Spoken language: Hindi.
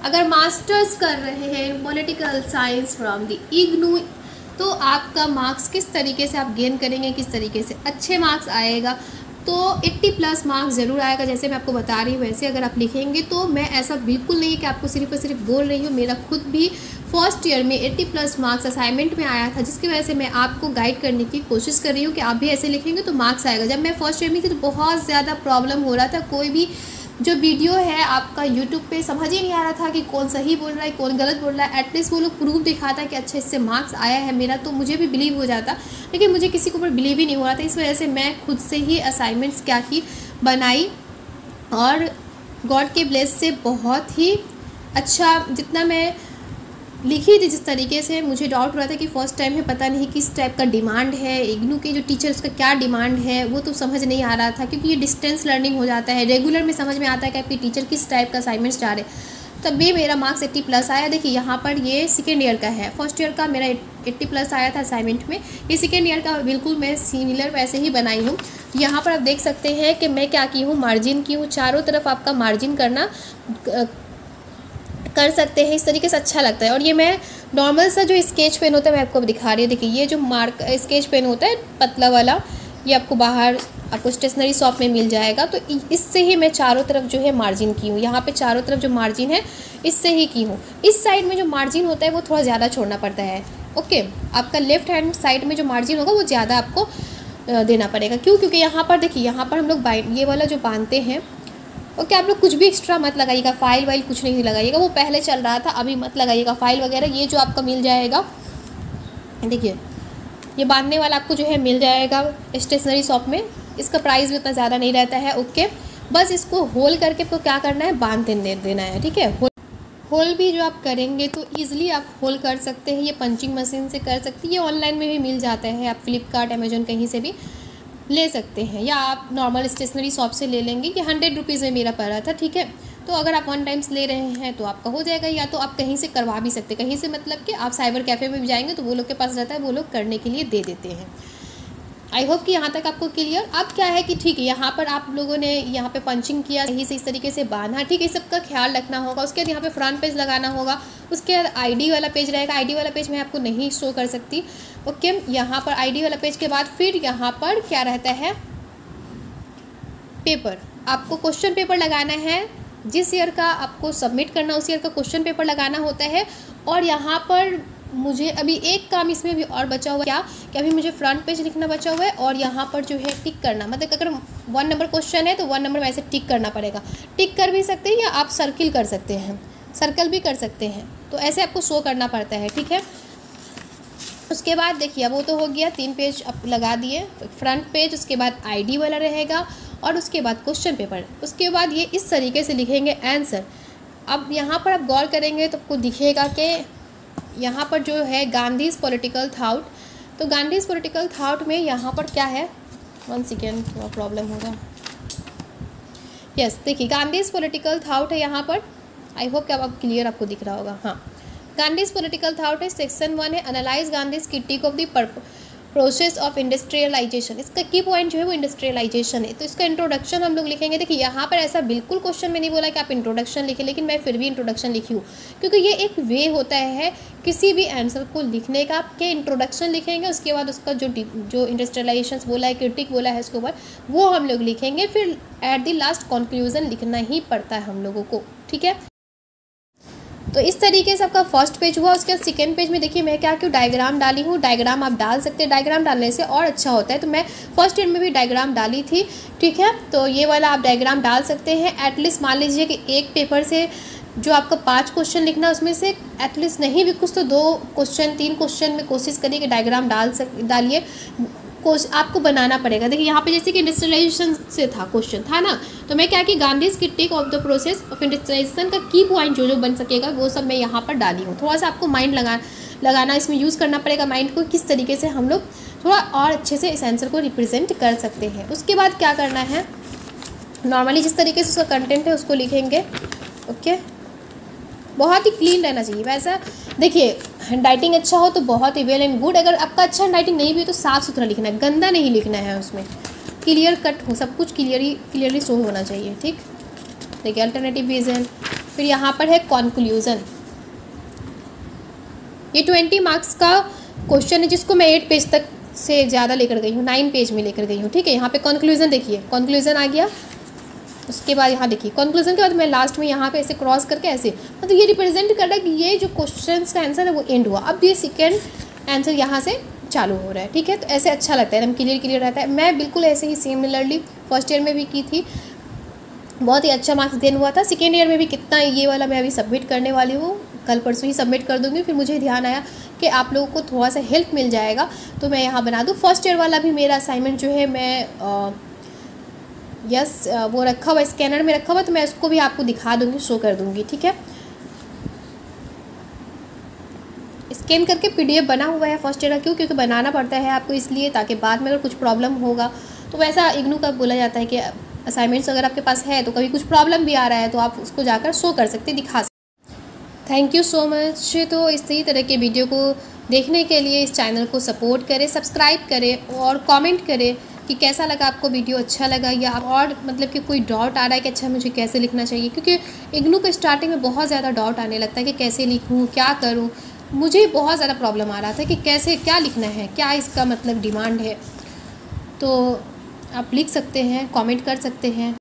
अगर मास्टर्स कर रहे हैं political science from the IGNOU, तो आपका मार्क्स किस तरीके से आप गेन करेंगे, किस तरीके से अच्छे मार्क्स आएगा, तो 80 प्लस मार्क्स ज़रूर आएगा। जैसे मैं आपको बता रही हूँ वैसे अगर आप लिखेंगे तो मैं ऐसा बिल्कुल नहीं है कि आपको सिर्फ और सिर्फ बोल रही हूँ, मेरा खुद भी फर्स्ट ईयर में 80 प्लस मार्क्स असाइनमेंट में आया था, जिसकी वजह से मैं आपको गाइड करने की कोशिश कर रही हूँ कि आप भी ऐसे लिखेंगे तो मार्क्स आएगा। जब मैं फर्स्ट ईयर में थी तो बहुत ज़्यादा प्रॉब्लम हो रहा था, कोई भी जो वीडियो है आपका यूट्यूब पे समझ ही नहीं आ रहा था कि कौन सही बोल रहा है कौन गलत बोल रहा है। एटलीस्ट वो लोग प्रूफ दिखाता है कि अच्छा इससे मार्क्स आया है मेरा, तो मुझे भी बिलीव हो जाता, लेकिन मुझे किसी के ऊपर बिलीव ही नहीं हो रहा था। इस वजह से मैं खुद से ही असाइनमेंट्स क्या की बनाई, और गॉड के ब्लेस से बहुत ही अच्छा जितना मैं लिखी थी, जिस तरीके से मुझे डाउट हो रहा था कि फ़र्स्ट टाइम है, पता नहीं किस टाइप का डिमांड है, इग्नू के जो टीचर उसका क्या डिमांड है वो तो समझ नहीं आ रहा था, क्योंकि ये डिस्टेंस लर्निंग हो जाता है। रेगुलर में समझ में आता है कि आपके टीचर किस टाइप का असाइनमेंट्स चाह रहे, तब भी मेरा मार्क्स 80 प्लस आया। देखिए यहाँ पर ये सेकेंड ईयर का है, फर्स्ट ईयर का मेरा 80 प्लस आया था असाइनमेंट में, ये सेकेंड ईयर का बिल्कुल मैं सिमिलर वैसे ही बनाई हूँ। यहाँ पर आप देख सकते हैं कि मैं क्या की हूँ, मार्जिन की हूँ, चारों तरफ आपका मार्जिन करना कर सकते हैं, इस तरीके से अच्छा लगता है। और ये मैं नॉर्मल सा जो स्केच पेन होता है मैं आपको दिखा रही हूँ। देखिए ये जो स्केच पेन होता है पतला वाला, ये आपको बाहर आपको स्टेशनरी शॉप में मिल जाएगा, तो इससे ही मैं चारों तरफ जो है मार्जिन की हूँ। यहाँ पे चारों तरफ जो मार्जिन है इससे ही की हूँ। इस साइड में जो मार्जिन होता है वो थोड़ा ज़्यादा छोड़ना पड़ता है। ओके, आपका लेफ्ट हैंड साइड में जो मार्जिन होगा वो ज़्यादा आपको देना पड़ेगा। क्यों? क्योंकि यहाँ पर देखिए, यहाँ पर हम लोग ये वाला जो बांधते हैं, ओके, आप लोग कुछ भी एक्स्ट्रा मत लगाइएगा, फाइल वाइल कुछ नहीं लगाइएगा, वो पहले चल रहा था, अभी मत लगाइएगा फाइल वगैरह। ये जो आपका मिल जाएगा, देखिए ये बांधने वाला आपको जो है मिल जाएगा स्टेशनरी शॉप में, इसका प्राइस भी उतना ज़्यादा नहीं रहता है। ओके, बस इसको होल करके आपको क्या करना है, बांध देना है। ठीक है, होल भी जो आप करेंगे तो ईज़िली आप होल कर सकते हैं, ये पंचिंग मशीन से कर सकते हैं, ये ऑनलाइन में भी मिल जाता है, आप फ्लिपकार्ट अमेजोन कहीं से भी ले सकते हैं, या आप नॉर्मल स्टेशनरी शॉप से ले लेंगे। ये 100 रुपीज़ में मेरा पड़ा था। ठीक है, तो अगर आप 1 टाइम्स ले रहे हैं तो आपका हो जाएगा, या तो आप कहीं से करवा भी सकते हैं, कहीं से मतलब कि आप साइबर कैफ़े में भी जाएंगे तो वो लोग के पास रहता है, वो लोग करने के लिए दे देते हैं। आई होप कि यहाँ तक आपको क्लियर। अब क्या है कि ठीक है, यहाँ पर आप लोगों ने यहाँ पे पंचिंग किया, सही से इस तरीके से बांधा, ठीक है, इस सब का ख्याल रखना होगा। उसके बाद यहाँ पे फ्रंट पेज लगाना होगा, उसके बाद आईडी वाला पेज रहेगा। आईडी वाला पेज मैं आपको नहीं शो कर सकती। ओके, यहाँ पर आईडी वाला पेज के बाद फिर यहाँ पर क्या रहता है, पेपर, आपको क्वेश्चन पेपर लगाना है, जिस ईयर का आपको सबमिट करना उस ईयर का क्वेश्चन पेपर लगाना होता है। और यहाँ पर मुझे अभी एक काम इसमें भी और बचा हुआ, क्या कि अभी मुझे फ्रंट पेज लिखना बचा हुआ है, और यहाँ पर जो है टिक करना, मतलब अगर 1 नंबर क्वेश्चन है तो 1 नंबर में ऐसे टिक करना पड़ेगा। टिक कर भी सकते हैं या आप सर्किल कर सकते हैं, सर्कल भी कर सकते हैं, तो ऐसे आपको शो करना पड़ता है। ठीक है, उसके बाद देखिए वो तो हो गया, 3 पेज आप लगा दिए, फ्रंट पेज, उसके बाद आईडी वाला रहेगा, और उसके बाद क्वेश्चन पेपर। उसके बाद ये इस तरीके से लिखेंगे आंसर। अब यहाँ पर आप गौर करेंगे तो आपको दिखेगा कि यहाँ पर जो है गांधीज़ पॉलिटिकल थाउट, तो गांधीज़ पॉलिटिकल थाउट में यहाँ पर क्या है, 1 सेकेंड थोड़ा प्रॉब्लम होगा। यस, देखिए गांधीज़ पॉलिटिकल थाउट है यहाँ पर। आई होप कि अब क्लियर आपको दिख रहा होगा। हाँ, गांधीज़ पॉलिटिकल थाउट है, सेक्शन 1 है, analyse Gandhi's critique of the process of industrialisation. इसका की पॉइंट जो है वो इंडस्ट्रियलाइजेशन है, तो इसका इंट्रोडक्शन हम लोग लिखेंगे। देखिए यहाँ पर ऐसा बिल्कुल क्वेश्चन में नहीं बोला कि आप इंट्रोडक्शन लिखें, लेकिन मैं फिर भी इंट्रोडक्शन लिखी हूँ, क्योंकि ये एक वे होता है किसी भी आंसर को लिखने का, आपके इंट्रोडक्शन लिखेंगे, उसके बाद उसका जो इंडस्ट्रियलाइजेशन बोला है, क्रिटिक बोला है, उसके ऊपर वो हम लोग लिखेंगे, फिर एट द लास्ट कंक्लूजन लिखना ही पड़ता है हम लोगों को। ठीक है, तो इस तरीके से आपका फर्स्ट पेज हुआ। उसके बाद सेकेंड पेज में देखिए मैं क्या क्यों डायग्राम डाली हूँ, डायग्राम आप डाल सकते हैं, डायग्राम डालने से और अच्छा होता है, तो मैं फर्स्ट ईयर में भी डायग्राम डाली थी। ठीक है, तो ये वाला आप डायग्राम डाल सकते हैं। एटलीस्ट मान लीजिए कि एक पेपर से जो आपका 5 क्वेश्चन लिखना है उसमें से एटलीस्ट नहीं भी कुछ तो 2 क्वेश्चन 3 क्वेश्चन में कोशिश करिए कि डायग्राम डालिए, आपको बनाना पड़ेगा। देखिए यहाँ पे जैसे कि इंडस्ट्रियलाइजेशन से था क्वेश्चन था ना, तो मैं क्या कि Gandhi's critique of the process of industrialisation का की पॉइंट जो बन सकेगा वो सब मैं यहाँ पर डाली हूँ। थोड़ा सा आपको माइंड लगाना इसमें यूज़ करना पड़ेगा माइंड को, किस तरीके से हम लोग थोड़ा और अच्छे से इस आंसर को रिप्रेजेंट कर सकते हैं। उसके बाद क्या करना है, नॉर्मली जिस तरीके से उसका कंटेंट है उसको लिखेंगे। ओके, बहुत ही क्लीन रहना चाहिए। वैसा देखिए हैंडराइटिंग अच्छा हो तो बहुत ही वेल एंड गुड, अगर आपका अच्छा हैंडराइटिंग नहीं भी हो तो साफ़ सुथरा लिखना है, गंदा नहीं लिखना है, उसमें क्लियर कट हो, सब कुछ क्लियरली शो होना चाहिए। ठीक, देखिए अल्टरनेटिव विजन, फिर यहाँ पर है कंक्लूजन। ये 20 मार्क्स का क्वेश्चन है जिसको मैं 8 पेज तक से ज़्यादा लेकर गई हूँ, 9 पेज में लेकर गई हूँ, ठीक है। यहाँ पे कंक्लूजन देखिए, कंक्लूजन आ गया। उसके बाद यहाँ देखिए कंक्लूजन के बाद मैं लास्ट में यहाँ पे ऐसे क्रॉस करके ऐसे, मतलब ये रिप्रेजेंट कर रहा है कि ये जो क्वेश्चन का आंसर है वो एंड हुआ, अब ये सेकेंड आंसर यहाँ से चालू हो रहा है, ठीक है। तो ऐसे अच्छा लगता है, एकदम क्लियर रहता है। मैं बिल्कुल ऐसे ही सिमिलरली फर्स्ट ईयर में भी की थी, बहुत ही अच्छा मार्क्स गेन हुआ था। सेकेंड ईयर में भी कितना, ये वाला मैं अभी सबमिट करने वाली हूँ, कल परसों ही सबमिट कर दूँगी। फिर मुझे ध्यान आया कि आप लोगों को थोड़ा सा हेल्प मिल जाएगा तो मैं यहाँ बना दूँ। फर्स्ट ईयर वाला भी मेरा असाइनमेंट जो है मैं वो रखा हुआ, स्कैनर में रखा हुआ, तो मैं उसको भी आपको दिखा दूँगी, शो कर दूँगी, ठीक है। स्कैन करके PDF बना हुआ है फर्स्ट ईयर का, क्योंकि बनाना पड़ता है आपको इसलिए, ताकि बाद में अगर कुछ प्रॉब्लम होगा तो वैसा इग्नू का बोला जाता है कि असाइनमेंट्स अगर आपके पास है तो कभी कुछ प्रॉब्लम भी आ रहा है तो आप उसको जाकर शो कर सकते, दिखा सकते। Thank you so much. तो इसी तरह के वीडियो को देखने के लिए इस चैनल को सपोर्ट करें, सब्सक्राइब करें और कमेंट करें कि कैसा लगा आपको वीडियो, अच्छा लगा या और मतलब कि कोई डाउट आ रहा है कि अच्छा मुझे कैसे लिखना चाहिए, क्योंकि इग्नू को स्टार्टिंग में बहुत ज़्यादा डाउट आने लगता है कि कैसे लिखूँ, क्या करूँ। मुझे बहुत ज़्यादा प्रॉब्लम आ रहा था कि कैसे क्या लिखना है, क्या इसका मतलब डिमांड है। तो आप लिख सकते हैं, कमेंट कर सकते हैं,